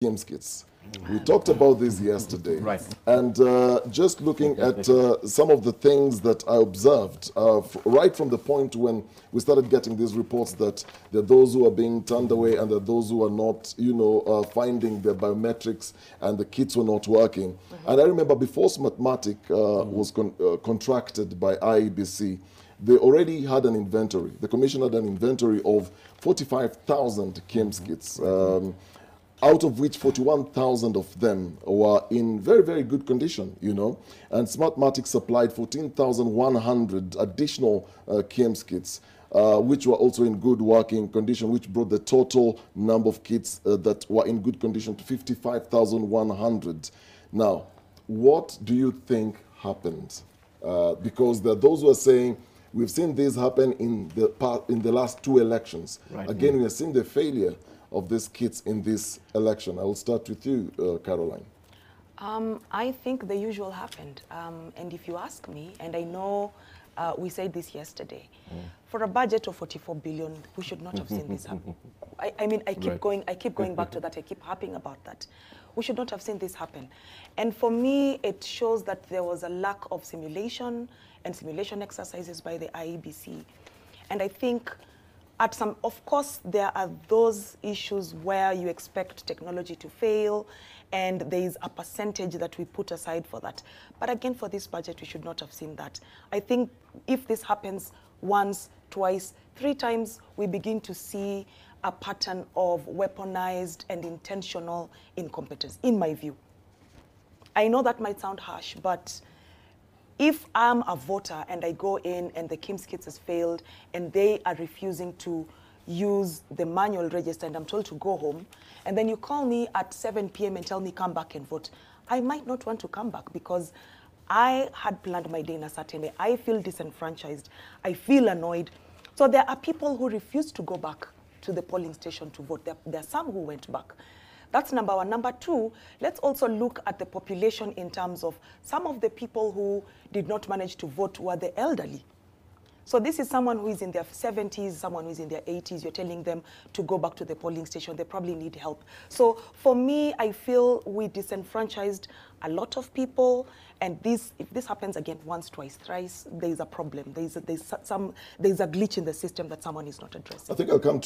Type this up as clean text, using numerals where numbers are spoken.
KIEMS Kits. We talked about this yesterday. Right. And just looking at some of the things that I observed, right from the point when we started getting these reports that there are those who are being turned away and there are those who are not, finding their biometrics and the kits were not working. And I remember before Smartmatic was contracted by IEBC, they already had an inventory. The commission had an inventory of 45,000 KIEMS kits. Out of which 41,000 of them were in very, very good condition, And Smartmatic supplied 14,100 additional KIEMS kits, which were also in good working condition, which brought the total number of kits that were in good condition to 55,100. Now, what do you think happened? Because there are those who are saying, we've seen this happen in the last two elections. Right. Again, we are seeing the failure of these kits in this election. I will start with you, Caroline. I think the usual happened. And if you ask me, and I know we said this yesterday, for a budget of 44 billion, we should not have seen this happen. I keep going back to that. I keep harping about that. We should not have seen this happen. And for me, it shows that there was a lack of simulation and simulation exercises by the IEBC. And I think of course, there are those issues where you expect technology to fail, and there is a percentage that we put aside for that. But again, for this budget, we should not have seen that. I think if this happens once, twice, 3 times, we begin to see a pattern of weaponized and intentional incompetence, in my view. I know that might sound harsh, but if I'm a voter and I go in and the KIEMS kits has failed and they are refusing to use the manual register and I'm told to go home, and then you call me at 7 p.m. and tell me come back and vote, I might not want to come back because I had planned my day in a certain way. I feel disenfranchised. I feel annoyed. So there are people who refuse to go back to the polling station to vote. There are some who went back. That's number one. Number two, let's also look at the population in terms of some of the people who did not manage to vote were the elderly. So this is someone who is in their 70s, someone who is in their 80s. You're telling them to go back to the polling station. They probably need help. So for me, I feel we disenfranchised a lot of people. And if this happens again once, twice, thrice, there is a problem. There is a glitch in the system that someone is not addressing. I think I'll come to